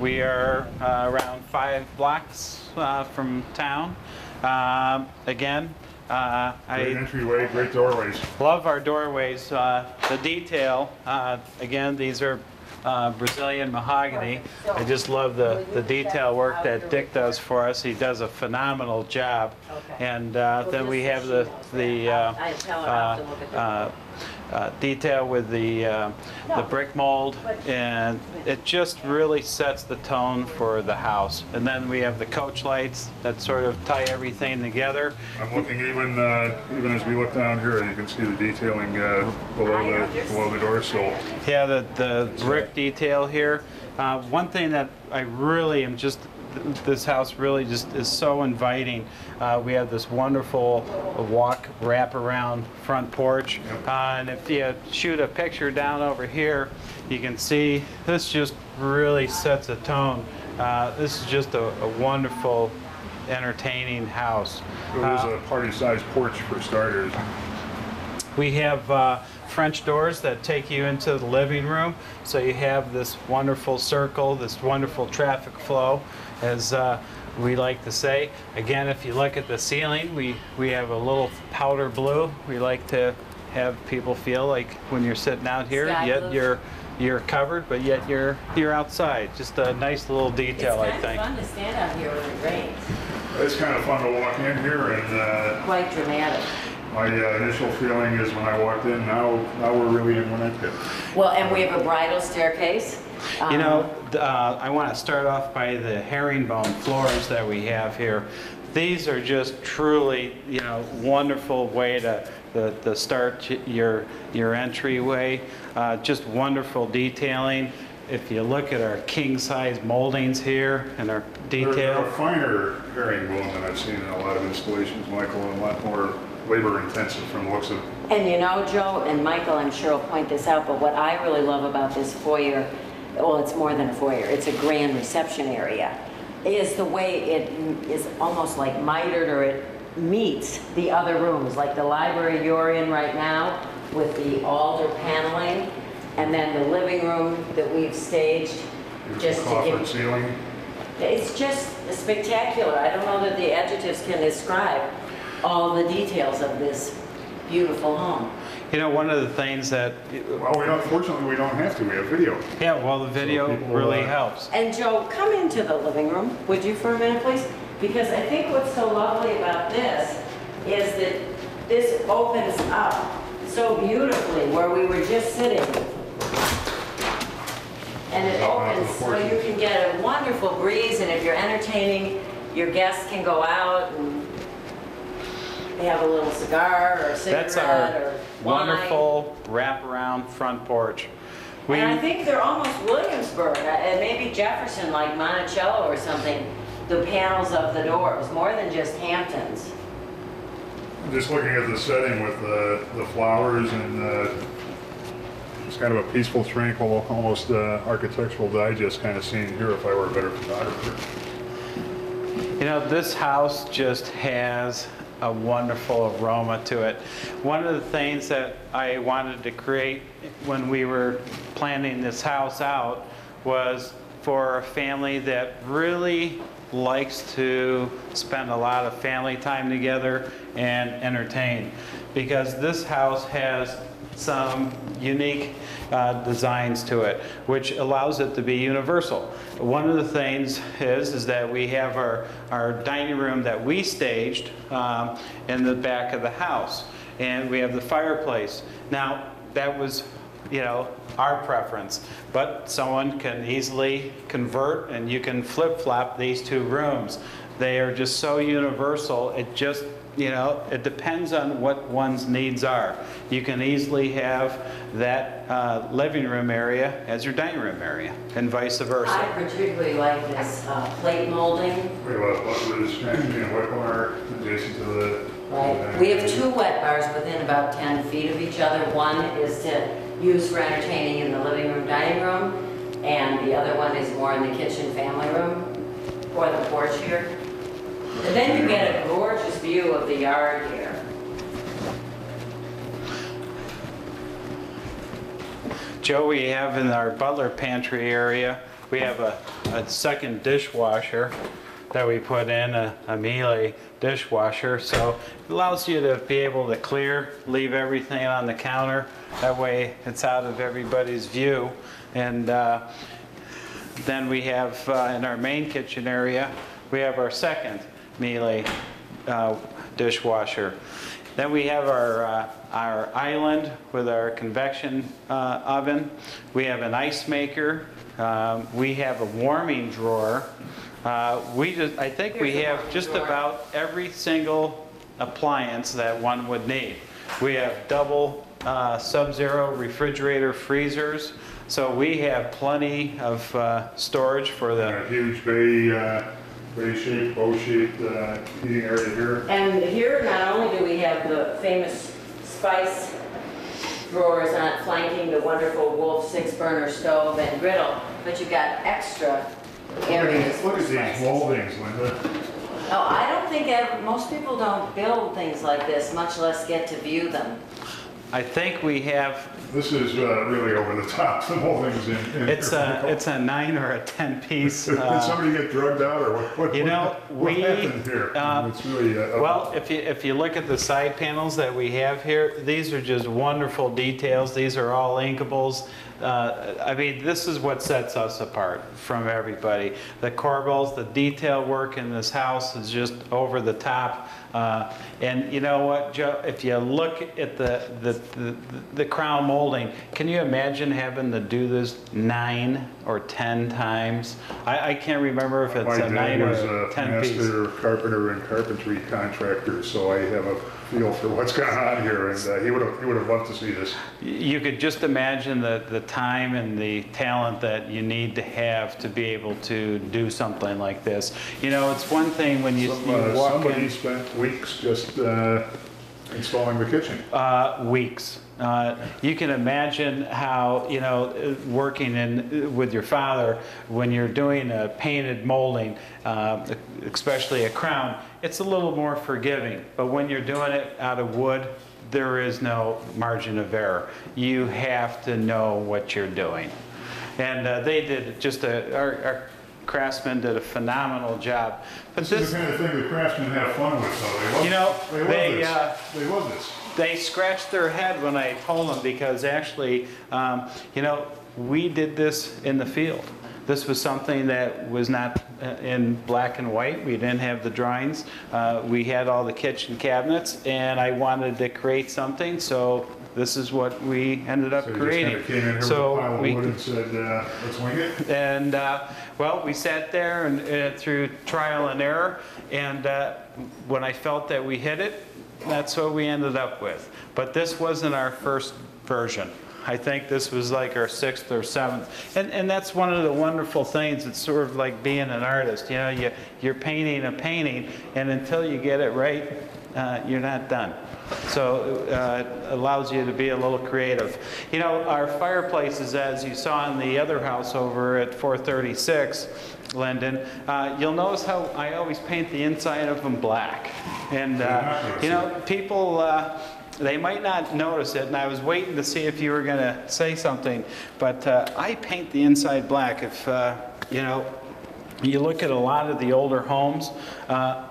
We are around 5 blocks from town. Again, Great entryway, great doorways. love our doorways. The detail, again, these are Brazilian mahogany. I just love the detail work that Dick does for us. He does a phenomenal job. And then we have the detail with the brick mold, and it just really sets the tone for the house. And then we have the coach lights that sort of tie everything together. I'm looking even as we look down here, you can see the detailing below the door sill. Yeah, the brick detail here. One thing that I really am just, this house really just is so inviting. We have this wonderful wrap around front porch. And if you shoot a picture down over here, you can see this just really sets a tone. This is just a wonderful, entertaining house. So there's a party-sized porch for starters. We have French doors that take you into the living room, so you have this wonderful circle, this wonderful traffic flow, as we like to say. Again, if you look at the ceiling, we have a little powder blue. We like to have people feel like when you're sitting out here, yet you're covered, but yet you're outside. Just a nice little detail, I think. It's kind of fun to stand out here when it rains. It's kind of fun to walk in here, and Quite dramatic. my initial feeling is when I walked in, now we're really in Winnetka. Well, and we have a bridal staircase. You know, I want to start off by the herringbone floors that we have here. These are just truly, you know, wonderful way to start your entryway. Just wonderful detailing. If you look at our king-size moldings here and our detail. They're a finer herringbone than I've seen in a lot of installations, Michael, and a lot more labor-intensive from the looks of it. And you know, Joe and Michael, I'm sure will point this out, but what I really love about this foyer, well, it's more than a foyer, it's a grand reception area, is the way it is almost like mitered, or it meets the other rooms, like the library you're in right now with the alder paneling, and then the living room that we've staged just to Coffered give. ceiling. It's just spectacular. I don't know that the adjectives can describe all the details of this beautiful home. You know, one of the things that, Well, fortunately, we don't have to. We have video. yeah, well, the video So people, really helps. And Joe, come into the living room, would you, for a minute, please? Because I think what's so lovely about this is that this opens up so beautifully where we were just sitting. And it opens so you can get a wonderful breeze, and if you're entertaining, your guests can go out and have a little cigar or a cigarette That's our or wine. wonderful wraparound front porch. And I think they're almost Williamsburg, and maybe Jefferson, like Monticello or something, the panels of the doors, more than just Hamptons. Just looking at the setting with the flowers and it's kind of a peaceful, tranquil, almost architectural digest kind of scene here if I were a better photographer. You know, this house just has a wonderful aroma to it. One of the things that I wanted to create when we were planning this house out was for a family that really likes to spend a lot of family time together and entertain, because this house has some unique designs to it, which allows it to be universal. One of the things is that we have our dining room that we staged in the back of the house, and we have the fireplace. Now, that was, you know, our preference, but someone can easily convert, and you can flip-flop these two rooms. They are just so universal. It just, you know, it depends on what one's needs are. You can easily have that living room area as your dining room area, and vice versa. I particularly like this plate molding. We have this transient wet bar adjacent to the... Right. We have 2 wet bars within about 10 feet of each other. One is to use for entertaining in the living room, dining room, and the other one is more in the kitchen, family room, or the porch here. And then you get a gorgeous view of the yard here. Joe, we have in our butler pantry area, we have a second dishwasher that we put in, a Miele dishwasher. So it allows you to be able to clear, leave everything on the counter. That way it's out of everybody's view. And then we have in our main kitchen area, we have our second Miele dishwasher. Then we have our island with our convection oven. We have an ice maker. We have a warming drawer. I think we have just about every single appliance that one would need. We have double sub-zero refrigerator freezers. So we have plenty of storage for the... huge bay-shaped, bow-shaped eating area here. And here, not only do we have the famous spice drawers on flanking the wonderful Wolf 6-burner stove and griddle, but you've got extra areas. Look for at these spices. moldings, Linda. Oh, I don't think most people don't build things like this, much less get to view them. I think we have... This is really over the top, the moldings in It's a 9 or a 10 piece. Did somebody get drugged out, or what happened here? It's really, well, if you look at the side panels that we have here, these are just wonderful details. These are all inkables. I mean, this is what sets us apart from everybody. The corbels, the detail work in this house is just over the top. And you know what, Joe? If you look at the crown molding, can you imagine having to do this 9 or 10 times? I can't remember if it's a 9 or 10 piece. My dad was a master carpenter and carpentry contractor, so I have a feel for what's going on here, and he would have loved to see this. You could just imagine the time and the talent that you need to have to be able to do something like this. You know, it's one thing when you walk somebody in. spent weeks just installing the kitchen. Weeks. You can imagine how, you know, working with your father, when you're doing a painted molding, especially a crown, it's a little more forgiving. But when you're doing it out of wood, there is no margin of error. You have to know what you're doing. And they did just our craftsmen did a phenomenal job. But this is the kind of thing the craftsmen have fun with, though. They love this. They scratched their head when I told them, because actually, you know, we did this in the field. This was something that was not in black and white. We didn't have the drawings. We had all the kitchen cabinets, and I wanted to create something, so this is what we ended up creating. You just kind of came in here with a pile of wood and said, let's wing it? And, well, we sat there and through trial and error, and when I felt that we hit it, that's what we ended up with. But this wasn't our first version. I think this was like our 6th or 7th. And that's one of the wonderful things. It's sort of like being an artist. You know, you're painting a painting, and until you get it right, you're not done. So it allows you to be a little creative. You know, our fireplaces, as you saw in the other house over at 436, Linden, you'll notice how I always paint the inside of them black. And, you know, people, they might not notice it, and I was waiting to see if you were going to say something, but I paint the inside black. If, you know, you look at a lot of the older homes,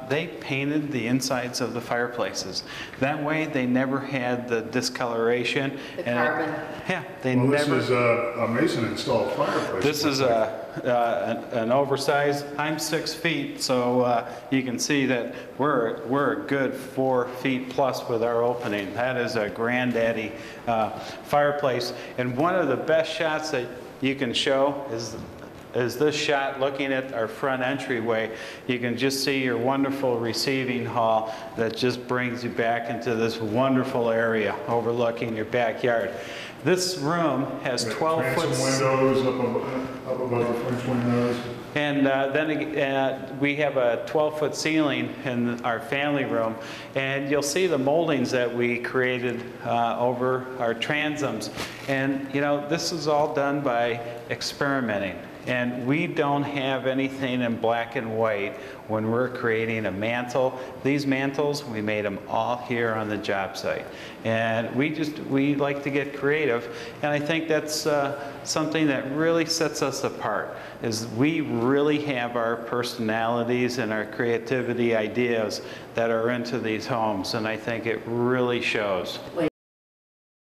they painted the insides of the fireplaces. That way they never had the discoloration. The carbon. Yeah, they never. This is a Mason installed fireplace. This is an oversized. I'm 6 feet, so you can see that we're a good 4 feet plus with our opening. That is a granddaddy fireplace, and one of the best shots that you can show is this shot looking at our front entryway. You can just see your wonderful receiving hall that just brings you back into this wonderful area overlooking your backyard. This room has 12-foot windows up above the French windows. And then we have a 12-foot ceiling in our family room, and you'll see the moldings that we created over our transoms. And you know, this is all done by experimenting. And we don't have anything in black and white when we're creating a mantle. These mantles, we made them all here on the job site. And we like to get creative. And I think that's something that really sets us apart, is we really have our personalities and our creativity ideas that are into these homes. And I think it really shows.